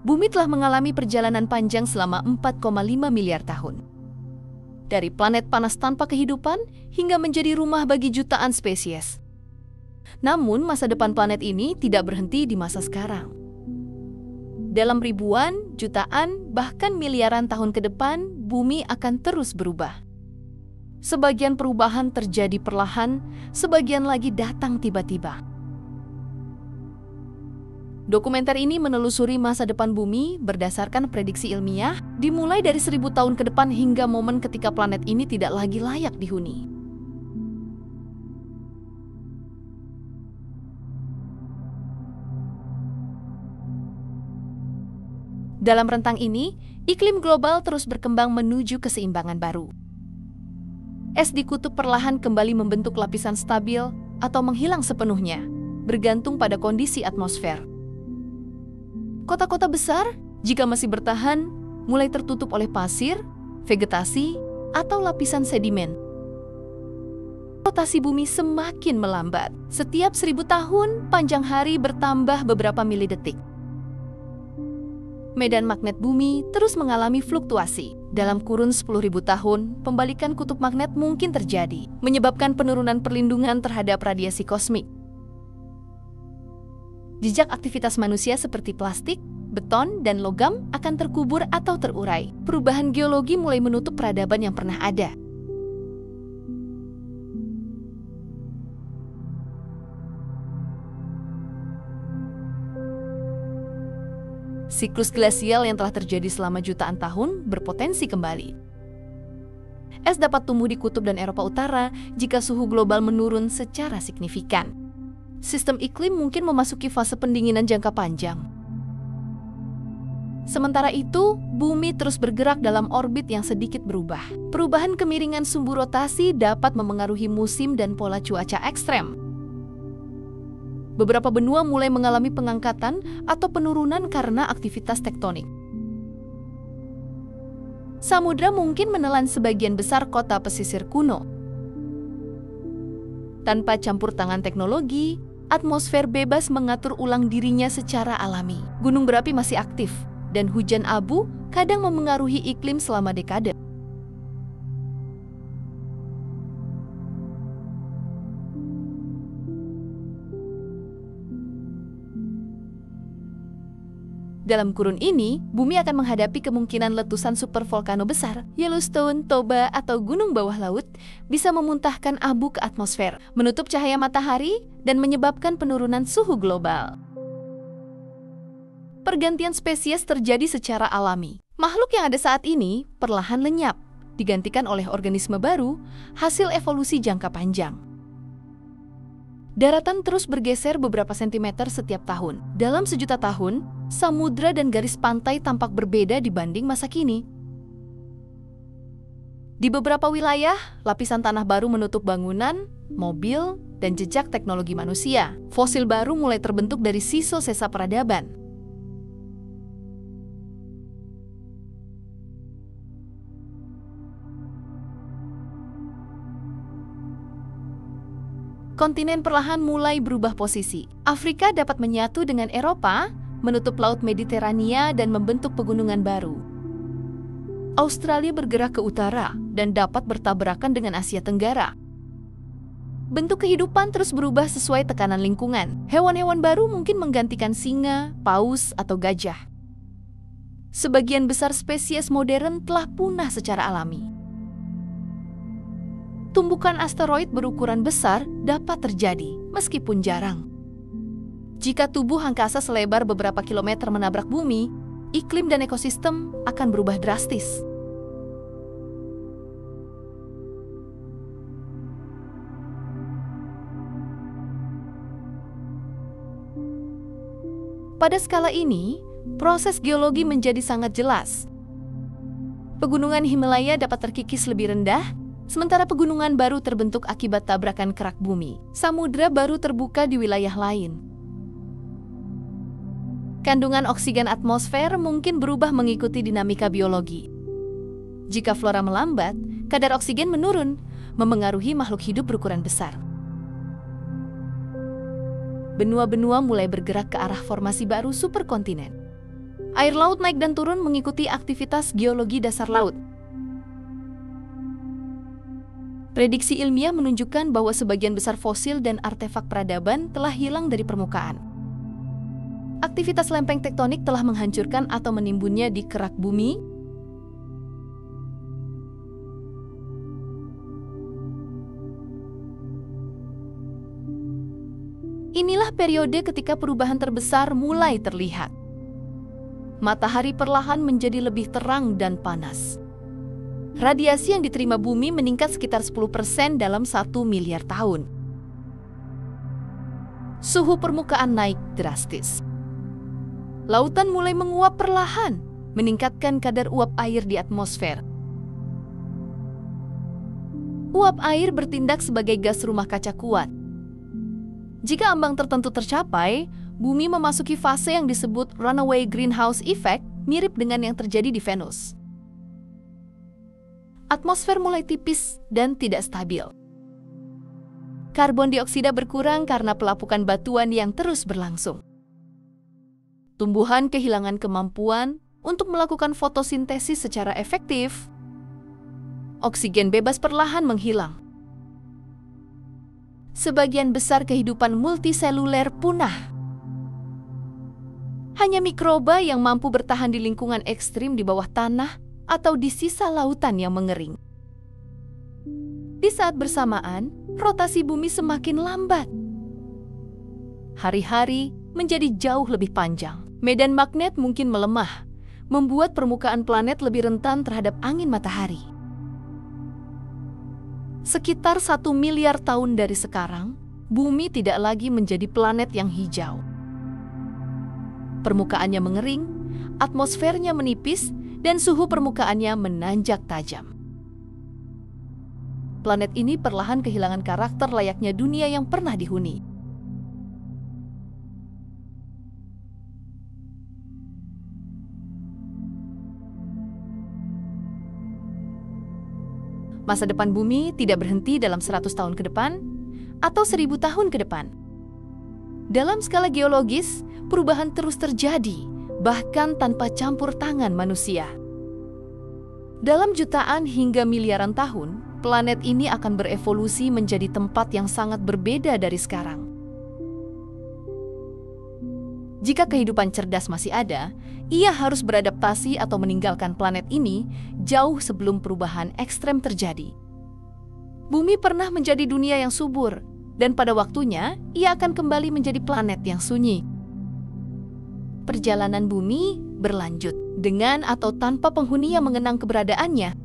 Bumi telah mengalami perjalanan panjang selama 4,5 miliar tahun. Dari planet panas tanpa kehidupan hingga menjadi rumah bagi jutaan spesies. Namun, masa depan planet ini tidak berhenti di masa sekarang. Dalam ribuan, jutaan, bahkan miliaran tahun ke depan, bumi akan terus berubah. Sebagian perubahan terjadi perlahan, sebagian lagi datang tiba-tiba. Dokumenter ini menelusuri masa depan bumi berdasarkan prediksi ilmiah, dimulai dari 1000 tahun ke depan hingga momen ketika planet ini tidak lagi layak dihuni. Dalam rentang ini, iklim global terus berkembang menuju keseimbangan baru. Es di kutub perlahan kembali membentuk lapisan stabil atau menghilang sepenuhnya, bergantung pada kondisi atmosfer. Kota-kota besar, jika masih bertahan, mulai tertutup oleh pasir, vegetasi, atau lapisan sedimen. Rotasi bumi semakin melambat. Setiap 1000 tahun, panjang hari bertambah beberapa milidetik. Medan magnet bumi terus mengalami fluktuasi. Dalam kurun 10.000 tahun, pembalikan kutub magnet mungkin terjadi, menyebabkan penurunan perlindungan terhadap radiasi kosmik. Jejak aktivitas manusia seperti plastik, beton, dan logam akan terkubur atau terurai. Perubahan geologi mulai menutup peradaban yang pernah ada. Siklus glasial yang telah terjadi selama jutaan tahun berpotensi kembali. Es dapat tumbuh di kutub dan Eropa Utara jika suhu global menurun secara signifikan. Sistem iklim mungkin memasuki fase pendinginan jangka panjang. Sementara itu, bumi terus bergerak dalam orbit yang sedikit berubah. Perubahan kemiringan sumbu rotasi dapat memengaruhi musim dan pola cuaca ekstrem. Beberapa benua mulai mengalami pengangkatan atau penurunan karena aktivitas tektonik. Samudra mungkin menelan sebagian besar kota pesisir kuno. Tanpa campur tangan teknologi, atmosfer bebas mengatur ulang dirinya secara alami. Gunung berapi masih aktif, dan hujan abu kadang memengaruhi iklim selama dekade. Dalam kurun ini, bumi akan menghadapi kemungkinan letusan supervolcano besar, Yellowstone, Toba, atau gunung bawah laut, bisa memuntahkan abu ke atmosfer, menutup cahaya matahari, dan menyebabkan penurunan suhu global. Pergantian spesies terjadi secara alami. Makhluk yang ada saat ini perlahan lenyap, digantikan oleh organisme baru, hasil evolusi jangka panjang. Daratan terus bergeser beberapa sentimeter setiap tahun. Dalam sejuta tahun, samudra dan garis pantai tampak berbeda dibanding masa kini. Di beberapa wilayah, lapisan tanah baru menutup bangunan, mobil, dan jejak teknologi manusia. Fosil baru mulai terbentuk dari sisa-sisa peradaban. Kontinen perlahan mulai berubah posisi. Afrika dapat menyatu dengan Eropa, menutup Laut Mediterania dan membentuk pegunungan baru. Australia bergerak ke utara dan dapat bertabrakan dengan Asia Tenggara. Bentuk kehidupan terus berubah sesuai tekanan lingkungan. Hewan-hewan baru mungkin menggantikan singa, paus, atau gajah. Sebagian besar spesies modern telah punah secara alami. Tumbukan asteroid berukuran besar dapat terjadi, meskipun jarang. Jika tubuh angkasa selebar beberapa kilometer menabrak bumi, iklim dan ekosistem akan berubah drastis. Pada skala ini, proses geologi menjadi sangat jelas. Pegunungan Himalaya dapat terkikis lebih rendah, sementara pegunungan baru terbentuk akibat tabrakan kerak bumi. Samudra baru terbuka di wilayah lain. Kandungan oksigen atmosfer mungkin berubah mengikuti dinamika biologi. Jika flora melambat, kadar oksigen menurun, memengaruhi makhluk hidup berukuran besar. Benua-benua mulai bergerak ke arah formasi baru superkontinen. Air laut naik dan turun mengikuti aktivitas geologi dasar laut. Prediksi ilmiah menunjukkan bahwa sebagian besar fosil dan artefak peradaban telah hilang dari permukaan. Aktivitas lempeng tektonik telah menghancurkan atau menimbunnya di kerak bumi. Inilah periode ketika perubahan terbesar mulai terlihat. Matahari perlahan menjadi lebih terang dan panas. Radiasi yang diterima bumi meningkat sekitar 10% dalam 1 miliar tahun. Suhu permukaan naik drastis. Lautan mulai menguap perlahan, meningkatkan kadar uap air di atmosfer. Uap air bertindak sebagai gas rumah kaca kuat. Jika ambang tertentu tercapai, bumi memasuki fase yang disebut runaway greenhouse effect, mirip dengan yang terjadi di Venus. Atmosfer mulai tipis dan tidak stabil. Karbon dioksida berkurang karena pelapukan batuan yang terus berlangsung. Tumbuhan kehilangan kemampuan untuk melakukan fotosintesis secara efektif. Oksigen bebas perlahan menghilang. Sebagian besar kehidupan multiseluler punah. Hanya mikroba yang mampu bertahan di lingkungan ekstrim di bawah tanah atau di sisa lautan yang mengering. Di saat bersamaan, rotasi bumi semakin lambat. Hari-hari menjadi jauh lebih panjang. Medan magnet mungkin melemah, membuat permukaan planet lebih rentan terhadap angin matahari. Sekitar 1 miliar tahun dari sekarang, bumi tidak lagi menjadi planet yang hijau. Permukaannya mengering, atmosfernya menipis, dan suhu permukaannya menanjak tajam. Planet ini perlahan kehilangan karakter layaknya dunia yang pernah dihuni. Masa depan bumi tidak berhenti dalam 100 tahun ke depan atau 1000 tahun ke depan. Dalam skala geologis, perubahan terus terjadi, bahkan tanpa campur tangan manusia. Dalam jutaan hingga miliaran tahun, planet ini akan berevolusi menjadi tempat yang sangat berbeda dari sekarang. Jika kehidupan cerdas masih ada, ia harus beradaptasi atau meninggalkan planet ini jauh sebelum perubahan ekstrem terjadi. Bumi pernah menjadi dunia yang subur, dan pada waktunya ia akan kembali menjadi planet yang sunyi. Perjalanan bumi berlanjut, dengan atau tanpa penghuni yang mengenang keberadaannya.